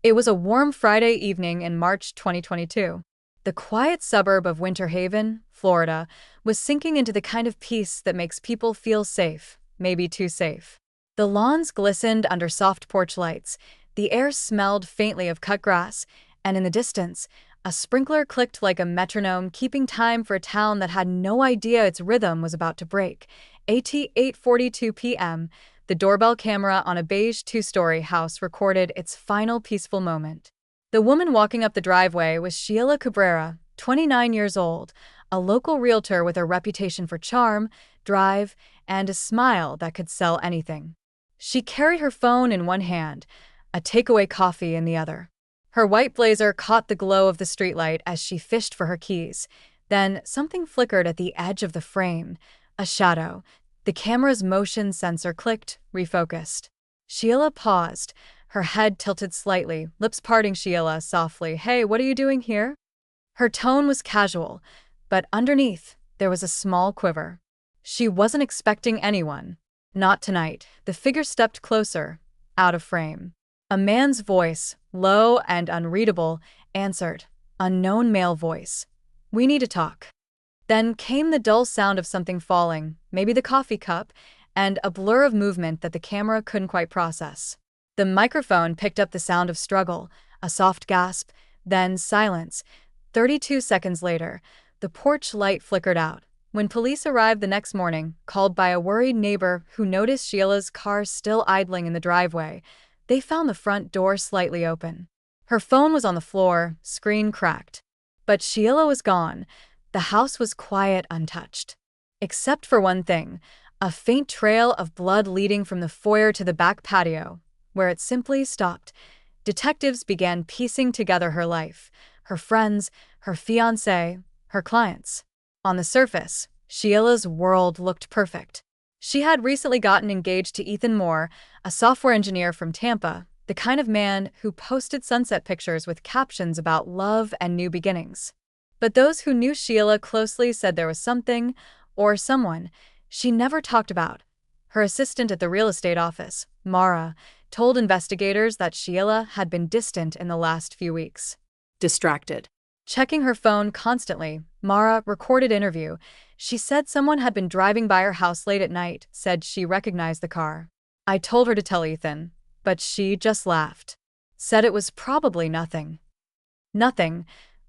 It was a warm Friday evening in March 2022. The quiet suburb of Winter Haven, Florida, was sinking into the kind of peace that makes people feel safe, maybe too safe. The lawns glistened under soft porch lights, the air smelled faintly of cut grass, and in the distance, a sprinkler clicked like a metronome, keeping time for a town that had no idea its rhythm was about to break. At 8:42 p.m., the doorbell camera on a beige two-story house recorded its final peaceful moment. The woman walking up the driveway was Sheylla Cabrera, 29 years old, a local realtor with a reputation for charm, drive, and a smile that could sell anything. She carried her phone in one hand, a takeaway coffee in the other. Her white blazer caught the glow of the streetlight as she fished for her keys. Then something flickered at the edge of the frame, a shadow. The camera's motion sensor clicked, refocused. Sheylla paused, her head tilted slightly, lips parting. Sheylla softly, "Hey, what are you doing here?" Her tone was casual, but underneath, there was a small quiver. She wasn't expecting anyone. Not tonight. The figure stepped closer, out of frame. A man's voice, low and unreadable, answered. Unknown male voice. "We need to talk." Then came the dull sound of something falling, maybe the coffee cup, and a blur of movement that the camera couldn't quite process. The microphone picked up the sound of struggle, a soft gasp, then silence. 32 seconds later, the porch light flickered out. When police arrived the next morning, called by a worried neighbor who noticed Sheyella's car still idling in the driveway, they found the front door slightly open. Her phone was on the floor, screen cracked. But Sheylla was gone. The house was quiet, untouched. Except for one thing, a faint trail of blood leading from the foyer to the back patio, where it simply stopped. Detectives began piecing together her life, her friends, her fiancé, her clients. On the surface, Sheyella's world looked perfect. She had recently gotten engaged to Ethan Moore, a software engineer from Tampa, the kind of man who posted sunset pictures with captions about love and new beginnings. But those who knew Sheylla closely said there was something, or someone, she never talked about. Her assistant at the real estate office, Mara, told investigators that Sheylla had been distant in the last few weeks. Distracted. Checking her phone constantly, Mara recorded interview. She said someone had been driving by her house late at night, said she recognized the car. "I told her to tell Ethan, but she just laughed. Said it was probably nothing." Nothing.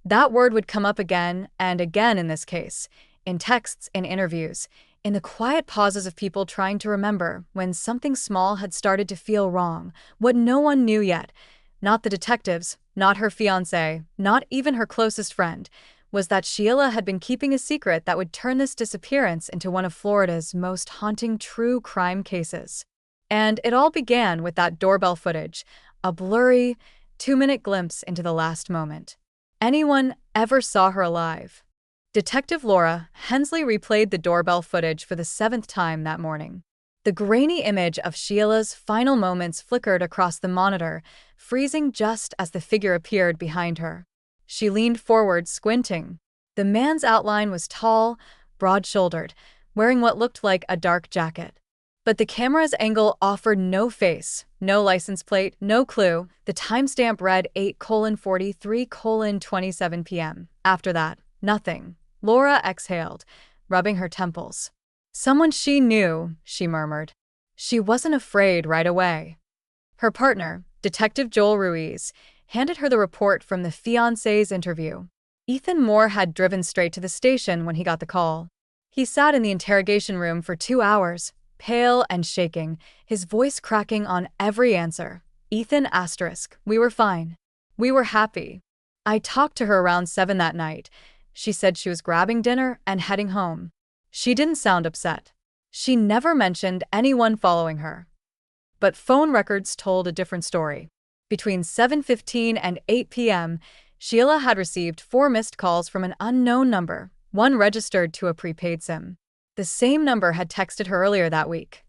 That word would come up again and again in this case, in texts, in interviews, in the quiet pauses of people trying to remember when something small had started to feel wrong, what no one knew yet, not the detectives, not her fiancé, not even her closest friend, was that Sheylla had been keeping a secret that would turn this disappearance into one of Florida's most haunting true crime cases. And it all began with that doorbell footage, a blurry, 2-minute glimpse into the last moment. Anyone ever saw her alive? Detective Laura Hensley replayed the doorbell footage for the 7th time that morning. The grainy image of Sheyella's final moments flickered across the monitor, freezing just as the figure appeared behind her. She leaned forward, squinting. The man's outline was tall, broad-shouldered, wearing what looked like a dark jacket. But the camera's angle offered no face, no license plate, no clue. The timestamp read 8:43:27 p.m. After that, nothing. Laura exhaled, rubbing her temples. Someone she knew, she murmured. She wasn't afraid right away. Her partner, Detective Joel Ruiz, handed her the report from the fiancé's interview. Ethan Moore had driven straight to the station when he got the call. He sat in the interrogation room for 2 hours, pale and shaking, his voice cracking on every answer. Ethan asterisk, "We were fine. We were happy. I talked to her around 7 that night. She said she was grabbing dinner and heading home. She didn't sound upset. She never mentioned anyone following her." But phone records told a different story. Between 7:15 and 8 p.m., Sheylla had received 4 missed calls from an unknown number, one registered to a prepaid SIM. The same number had texted her earlier that week.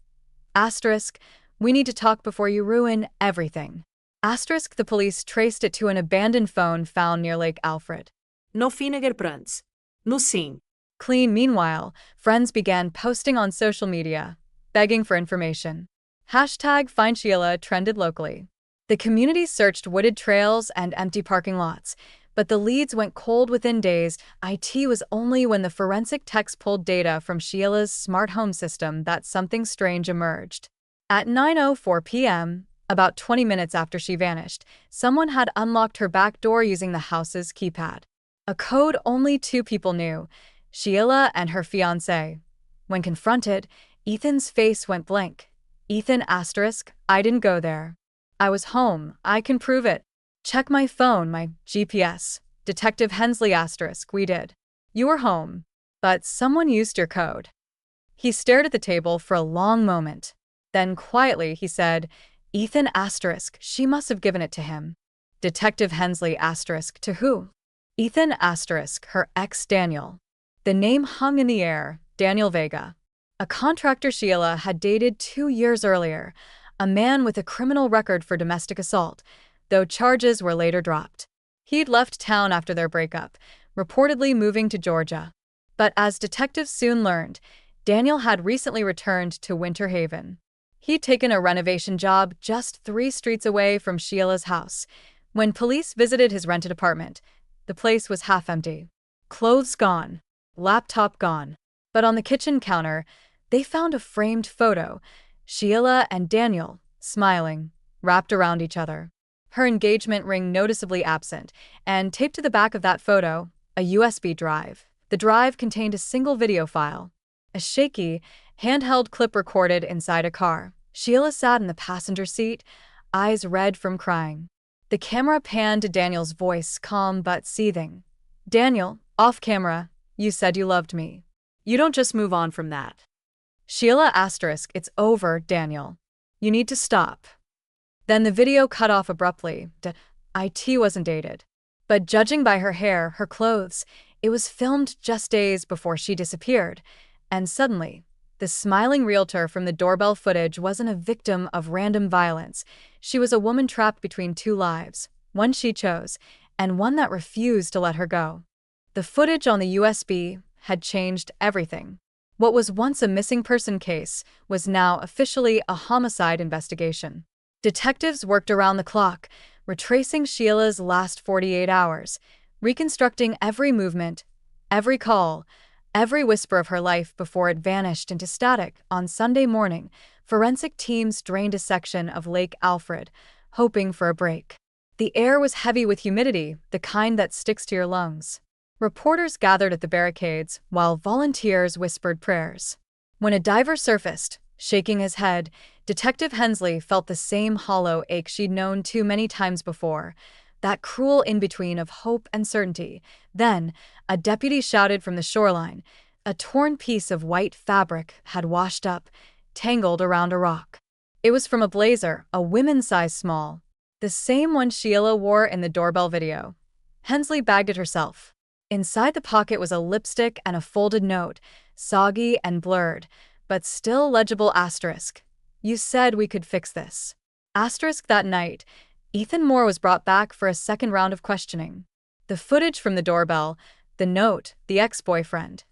Asterisk, "We need to talk before you ruin everything." Asterisk, the police traced it to an abandoned phone found near Lake Alfred. No Finnegar Prance. No sim. Clean. Meanwhile, friends began posting on social media, begging for information. Hashtag Find Sheylla trended locally. The community searched wooded trails and empty parking lots, but the leads went cold within days. It was only when the forensic techs pulled data from Sheyella's smart home system that something strange emerged. At 9:04 p.m., about 20 minutes after she vanished, someone had unlocked her back door using the house's keypad. A code only two people knew, Sheylla and her fiancé. When confronted, Ethan's face went blank. Ethan asterisk, I didn't go there. I was home, I can prove it. Check my phone, my GPS. Detective Hensley asterisk, we did. You were home. But someone used your code. He stared at the table for a long moment. Then quietly he said, Ethan asterisk, she must have given it to him. Detective Hensley asterisk, to who? Ethan asterisk, her ex Daniel. The name hung in the air, Daniel Vega. A contractor Sheylla had dated 2 years earlier, a man with a criminal record for domestic assault, though charges were later dropped. He'd left town after their breakup, reportedly moving to Georgia. But as detectives soon learned, Daniel had recently returned to Winter Haven. He'd taken a renovation job just 3 streets away from Sheyella's house. When police visited his rented apartment, the place was half empty. Clothes gone, laptop gone. But on the kitchen counter, they found a framed photo, Sheylla and Daniel, smiling, wrapped around each other. Her engagement ring noticeably absent, and taped to the back of that photo, a USB drive. The drive contained a single video file. A shaky, handheld clip recorded inside a car. Sheylla sat in the passenger seat, eyes red from crying. The camera panned to Daniel's voice, calm but seething. Daniel, off camera, you said you loved me. You don't just move on from that. Sheylla asterisk, it's over, Daniel. You need to stop. Then the video cut off abruptly. It wasn't dated. But judging by her hair, her clothes, it was filmed just days before she disappeared. And suddenly, the smiling realtor from the doorbell footage wasn't a victim of random violence. She was a woman trapped between 2 lives, one she chose, and one that refused to let her go. The footage on the USB had changed everything. What was once a missing person case was now officially a homicide investigation. Detectives worked around the clock, retracing Sheyella's last 48 hours, reconstructing every movement, every call, every whisper of her life before it vanished into static. On Sunday morning, forensic teams drained a section of Lake Alfred, hoping for a break. The air was heavy with humidity, the kind that sticks to your lungs. Reporters gathered at the barricades, while volunteers whispered prayers. When a diver surfaced, shaking his head, Detective Hensley felt the same hollow ache she'd known too many times before, that cruel in-between of hope and certainty. Then, a deputy shouted from the shoreline. A torn piece of white fabric had washed up, tangled around a rock. It was from a blazer, a women's size small, the same one Sheylla wore in the doorbell video. Hensley bagged it herself. Inside the pocket was a lipstick and a folded note, soggy and blurred, but still legible asterisk. You said we could fix this. Asterisk. That night, Ethan Moore was brought back for a second round of questioning. The footage from the doorbell, the note, the ex-boyfriend.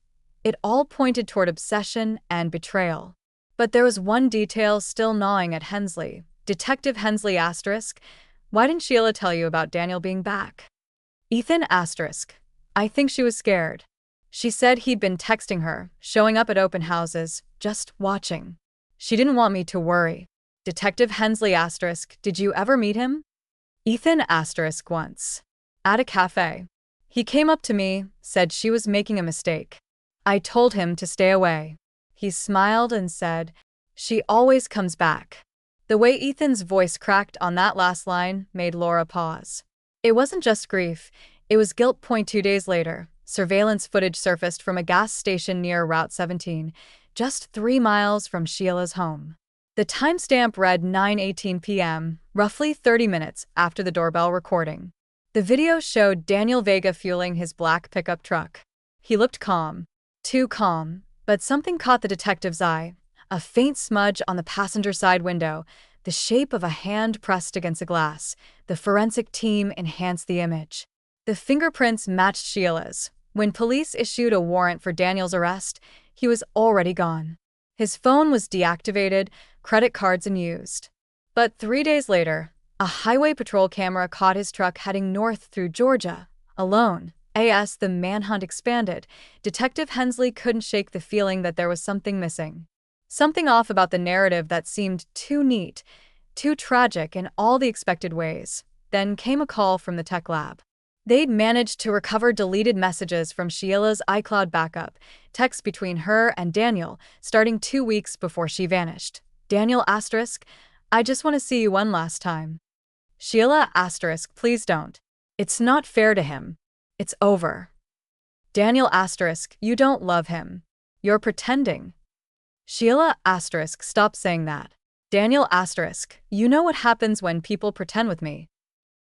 It all pointed toward obsession and betrayal. But there was one detail still gnawing at Hensley. Detective Hensley asterisk, why didn't Sheylla tell you about Daniel being back? Ethan asterisk, I think she was scared. She said he'd been texting her, showing up at open houses, just watching. She didn't want me to worry. Detective Hensley asterisk, did you ever meet him? Ethan asterisk, once. At a cafe. He came up to me, said she was making a mistake. I told him to stay away. He smiled and said, she always comes back. The way Ethan's voice cracked on that last line made Laura pause. It wasn't just grief, it was guilt. 2 days later, surveillance footage surfaced from a gas station near Route 17, just 3 miles from Sheyella's home. The timestamp read 9:18 p.m., roughly 30 minutes after the doorbell recording. The video showed Daniel Vega fueling his black pickup truck. He looked calm. Too calm, but something caught the detective's eye. A faint smudge on the passenger side window, the shape of a hand pressed against a glass. The forensic team enhanced the image. The fingerprints matched Sheyella's. When police issued a warrant for Daniel's arrest, he was already gone. His phone was deactivated, credit cards unused. But 3 days later, A highway patrol camera caught his truck heading north through Georgia, alone. As the manhunt expanded, Detective Hensley couldn't shake the feeling that there was something missing. Something off about the narrative that seemed too neat, too tragic in all the expected ways. Then came a call from the tech lab. They'd managed to recover deleted messages from Sheyella's iCloud backup, texts between her and Daniel, starting 2 weeks before she vanished. Daniel asterisk, I just want to see you one last time. Sheylla asterisk, please don't. It's not fair to him. It's over. Daniel asterisk, you don't love him. You're pretending. Sheylla asterisk, stop saying that. Daniel asterisk, you know what happens when people pretend with me.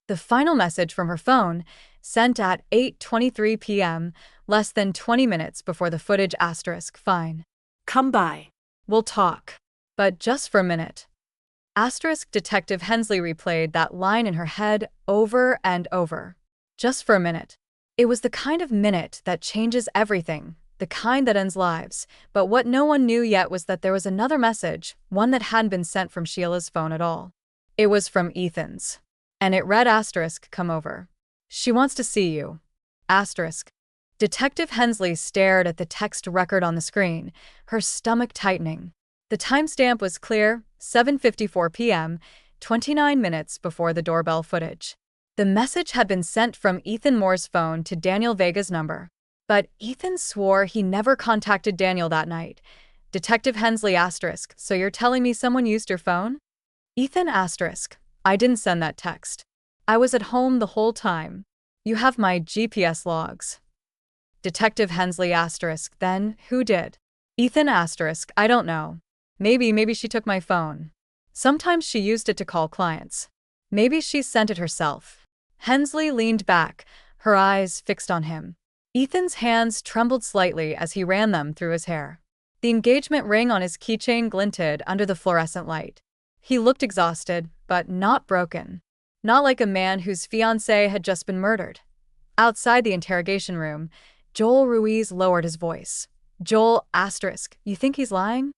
The final message from her phone, sent at 8:23 p.m., less than 20 minutes before the footage asterisk, fine. Come by. We'll talk. But just for a minute. Asterisk, Detective Hensley replayed that line in her head over and over. Just for a minute. It was the kind of minute that changes everything, the kind that ends lives. But what no one knew yet was that there was another message, one that hadn't been sent from Sheyella's phone at all. It was from Ethan's. And it read asterisk, come over. She wants to see you. Asterisk. Detective Hensley stared at the text record on the screen, her stomach tightening. The timestamp was clear, 7:54 p.m., 29 minutes before the doorbell footage. The message had been sent from Ethan Moore's phone to Daniel Vega's number. But Ethan swore he never contacted Daniel that night. Detective Hensley asterisk, so you're telling me someone used your phone? Ethan asterisk, I didn't send that text. I was at home the whole time. You have my GPS logs. Detective Hensley asterisk, then who did? Ethan asterisk, I don't know. Maybe she took my phone. Sometimes she used it to call clients. Maybe she sent it herself. Hensley leaned back, her eyes fixed on him. Ethan's hands trembled slightly as he ran them through his hair. The engagement ring on his keychain glinted under the fluorescent light. He looked exhausted, but not broken. Not like a man whose fiancé had just been murdered. Outside the interrogation room, Joel Ruiz lowered his voice. Joel asterisk, you think he's lying?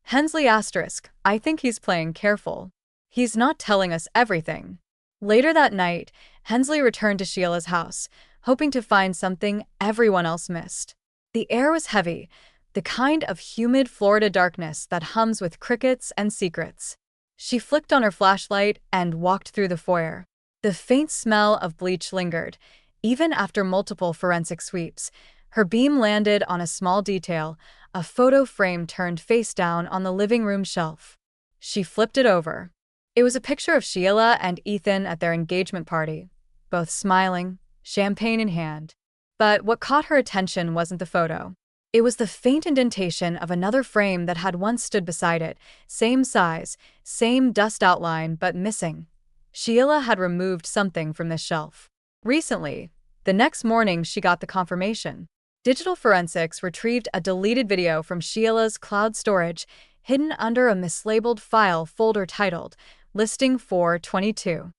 Hensley asterisk, I think he's playing careful. He's not telling us everything. Later that night, Hensley returned to Sheyella's house, hoping to find something everyone else missed. The air was heavy, the kind of humid Florida darkness that hums with crickets and secrets. She flicked on her flashlight and walked through the foyer. The faint smell of bleach lingered, even after multiple forensic sweeps. Her beam landed on a small detail, a photo frame turned face down on the living room shelf. She flipped it over. It was a picture of Sheylla and Ethan at their engagement party, both smiling, champagne in hand. But what caught her attention wasn't the photo. It was the faint indentation of another frame that had once stood beside it, same size, same dust outline, but missing. Sheylla had removed something from this shelf. Recently, the next morning she got the confirmation. Digital forensics retrieved a deleted video from Sheyella's cloud storage, hidden under a mislabeled file folder titled Listing 422.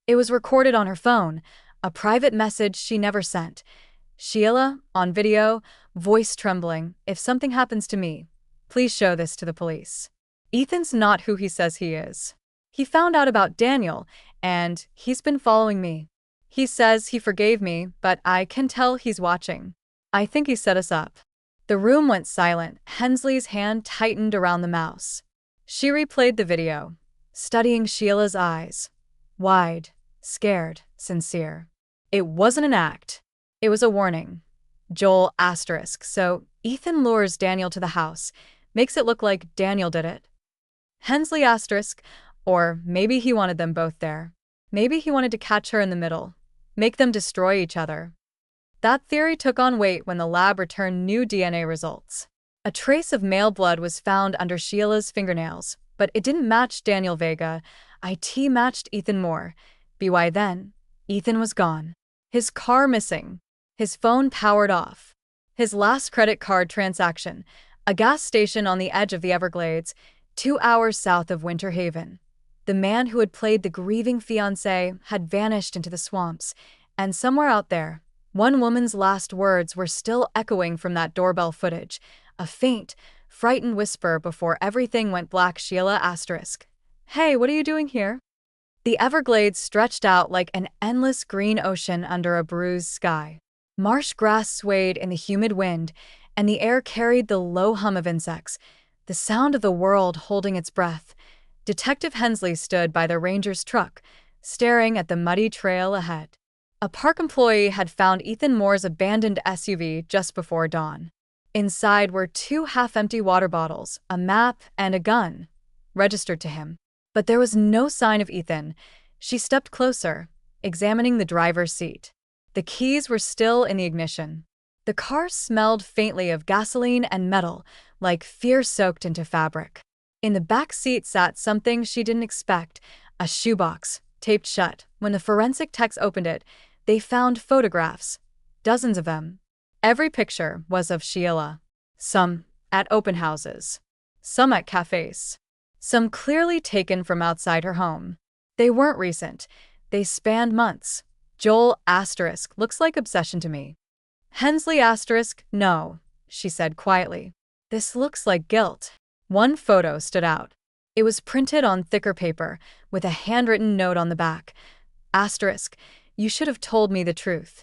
It was recorded on her phone, a private message she never sent. Sheylla, on video, voice trembling, if something happens to me, please show this to the police. Ethan's not who he says he is. He found out about Daniel, and he's been following me. He says he forgave me, but I can tell he's watching. I think he set us up. The room went silent. Hensley's hand tightened around the mouse. She replayed the video, studying Sheyella's eyes. Wide, scared, sincere. It wasn't an act. It was a warning. Joel asterisk, so Ethan lures Daniel to the house, makes it look like Daniel did it. Hensley asterisk, or maybe he wanted them both there. Maybe he wanted to catch her in the middle, make them destroy each other. That theory took on weight when the lab returned new DNA results. A trace of male blood was found under Sheyella's fingernails, but it didn't match Daniel Vega. It matched Ethan Moore. By then, Ethan was gone. His car missing. His phone powered off. His last credit card transaction, a gas station on the edge of the Everglades, 2 hours south of Winter Haven. The man who had played the grieving fiancé had vanished into the swamps, and somewhere out there, one woman's last words were still echoing from that doorbell footage, a faint, frightened whisper before everything went black. Sheylla asterisk. Hey, what are you doing here? The Everglades stretched out like an endless green ocean under a bruised sky. Marsh grass swayed in the humid wind, and the air carried the low hum of insects, the sound of the world holding its breath. Detective Hensley stood by the ranger's truck, staring at the muddy trail ahead. A park employee had found Ethan Moore's abandoned SUV just before dawn. Inside were 2 half-empty water bottles, a map, and a gun, registered to him. But there was no sign of Ethan. She stepped closer, examining the driver's seat. The keys were still in the ignition. The car smelled faintly of gasoline and metal, like fear soaked into fabric. In the back seat sat something she didn't expect, a shoebox, taped shut. When the forensic techs opened it, they found photographs, dozens of them. Every picture was of Sheylla. Some at open houses, some at cafes, some clearly taken from outside her home. They weren't recent. They spanned months. Joel *, looks like obsession to me. Hensley *, no, she said quietly. This looks like guilt. One photo stood out. It was printed on thicker paper, with a handwritten note on the back. *, you should have told me the truth.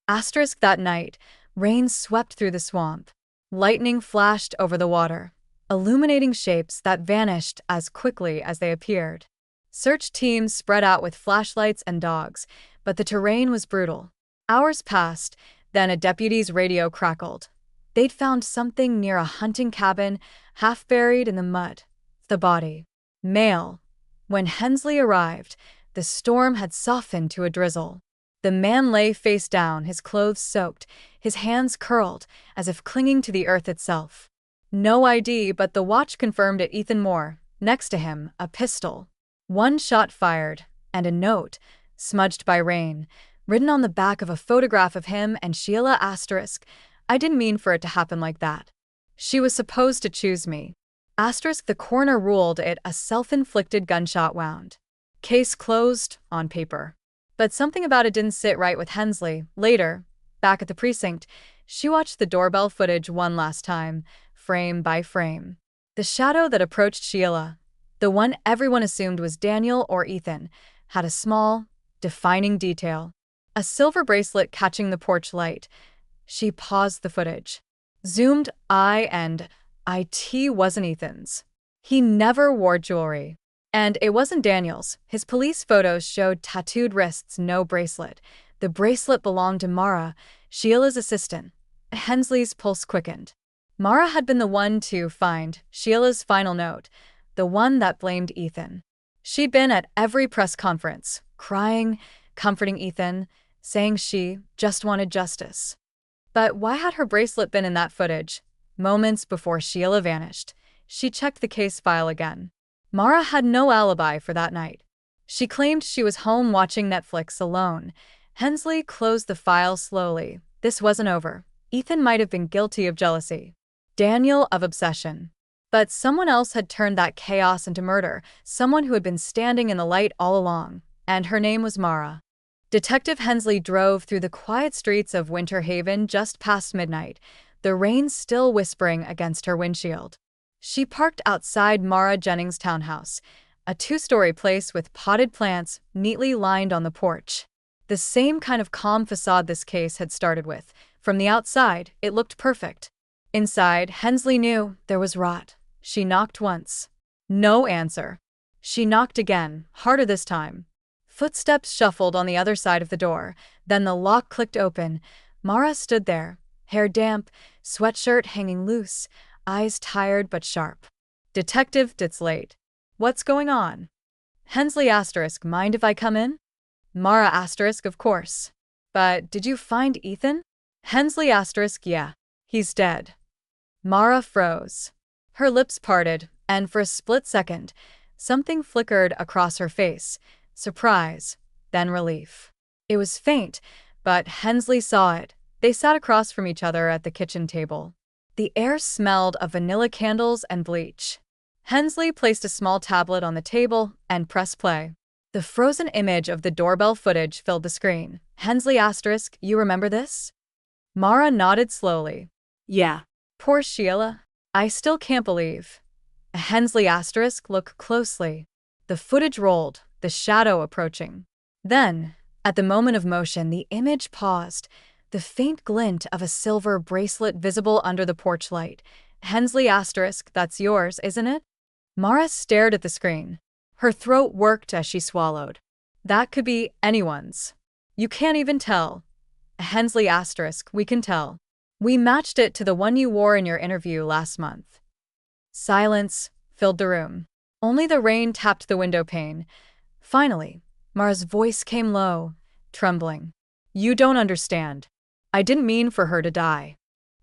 That night, rain swept through the swamp. Lightning flashed over the water, illuminating shapes that vanished as quickly as they appeared. Search teams spread out with flashlights and dogs, but the terrain was brutal. Hours passed, then a deputy's radio crackled. They'd found something near a hunting cabin, half buried in the mud. The body. Male. When Hensley arrived, the storm had softened to a drizzle. The man lay face down, his clothes soaked, his hands curled, as if clinging to the earth itself. No ID, but the watch confirmed it. Ethan Moore. Next to him, a pistol. One shot fired, and a note, smudged by rain, written on the back of a photograph of him and Sheylla *. I didn't mean for it to happen like that. She was supposed to choose me. The coroner ruled it a self-inflicted gunshot wound. Case closed, on paper. But something about it didn't sit right with Hensley. Later, back at the precinct, she watched the doorbell footage one last time, frame by frame. The shadow that approached Sheylla, the one everyone assumed was Daniel or Ethan, had a small, defining detail. A silver bracelet catching the porch light. She paused the footage. Zoomed and it wasn't Ethan's. He never wore jewelry. And it wasn't Daniel's. His police photos showed tattooed wrists, no bracelet. The bracelet belonged to Mara, Sheila's assistant. Hensley's pulse quickened. Mara had been the one to find Sheila's final note, the one that blamed Ethan. She'd been at every press conference, crying, comforting Ethan, saying she just wanted justice. But why had her bracelet been in that footage? Moments before Sheylla vanished, she checked the case file again. Mara had no alibi for that night. She claimed she was home watching Netflix alone. Hensley closed the file slowly. This wasn't over. Ethan might have been guilty of jealousy. Daniel of obsession. But someone else had turned that chaos into murder, someone who had been standing in the light all along, and her name was Mara. Detective Hensley drove through the quiet streets of Winter Haven just past midnight, the rain still whispering against her windshield. She parked outside Mara Jennings' townhouse, a 2-story place with potted plants neatly lined on the porch. The same kind of calm facade this case had started with. From the outside, it looked perfect. Inside, Hensley knew there was rot. She knocked once. No answer. She knocked again, harder this time. Footsteps shuffled on the other side of the door. Then the lock clicked open. Mara stood there, hair damp, sweatshirt hanging loose, eyes tired but sharp. Detective, it's late. What's going on? Hensley *, mind if I come in? Mara *, of course. But did you find Ethan? Hensley *, yeah. He's dead. Mara froze. Her lips parted, and for a split second, something flickered across her face. Surprise, then relief. It was faint, but Hensley saw it. They sat across from each other at the kitchen table. The air smelled of vanilla candles and bleach. Hensley placed a small tablet on the table and pressed play. The frozen image of the doorbell footage filled the screen. Hensley *, you remember this? Mara nodded slowly. Yeah. Poor Sheylla. I still can't believe. Hensley *, look closely. The footage rolled, the shadow approaching. Then, at the moment of motion, the image paused, the faint glint of a silver bracelet visible under the porch light. Hensley asterisk, that's yours, isn't it? Mara stared at the screen. Her throat worked as she swallowed. That could be anyone's. You can't even tell. Hensley asterisk, we can tell. We matched it to the one you wore in your interview last month. Silence filled the room. Only the rain tapped the window pane. Finally, Mara's voice came low, trembling. You don't understand. I didn't mean for her to die.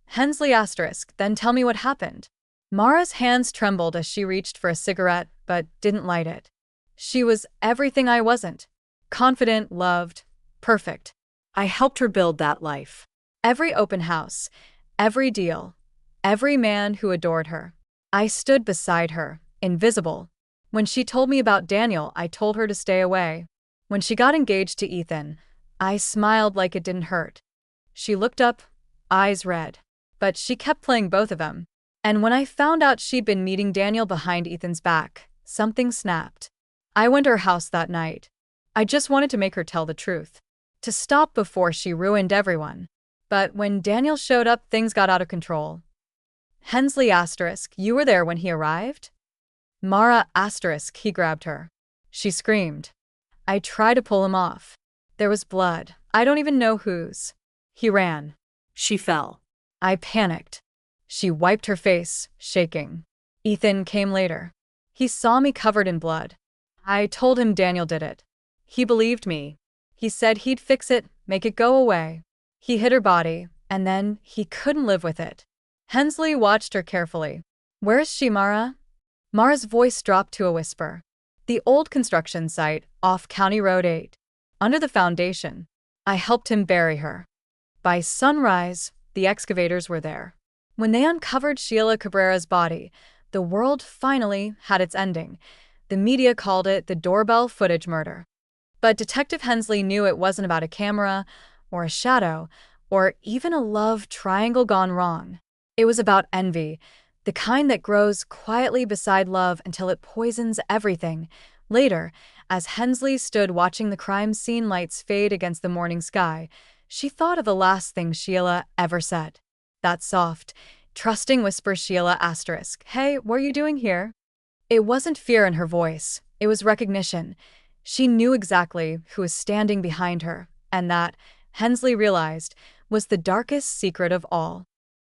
Hensley asterisk, then tell me what happened. Mara's hands trembled as she reached for a cigarette, but didn't light it. She was everything I wasn't. Confident, loved, perfect. I helped her build that life. Every open house, every deal, every man who adored her. I stood beside her, invisible. When she told me about Daniel, I told her to stay away. When she got engaged to Ethan, I smiled like it didn't hurt. She looked up, eyes red. But she kept playing both of them. And when I found out she'd been meeting Daniel behind Ethan's back, something snapped. I went to her house that night. I just wanted to make her tell the truth. To stop before she ruined everyone. But when Daniel showed up, things got out of control. Hensley asterisk, you were there when he arrived? Mara asterisk, he grabbed her. She screamed. I tried to pull him off. There was blood. I don't even know whose. He ran. She fell. I panicked. She wiped her face, shaking. Ethan came later. He saw me covered in blood. I told him Daniel did it. He believed me. He said he'd fix it, make it go away. He hid her body, and then he couldn't live with it. Hensley watched her carefully. Where's she, Mara? Mara's voice dropped to a whisper. The old construction site, off County Road 8. Under the foundation. I helped him bury her. By sunrise, the excavators were there. When they uncovered Sheylla Cabrera's body, the world finally had its ending. The media called it the Doorbell footage murder. But Detective Hensley knew it wasn't about a camera, or a shadow, or even a love triangle gone wrong. It was about envy, the kind that grows quietly beside love until it poisons everything. Later, as Hensley stood watching the crime scene lights fade against the morning sky, she thought of the last thing Sheylla ever said. That soft, trusting whisper Sheylla asterisk, hey, what are you doing here? It wasn't fear in her voice, it was recognition. She knew exactly who was standing behind her, and that, Hensley realized, was the darkest secret of all.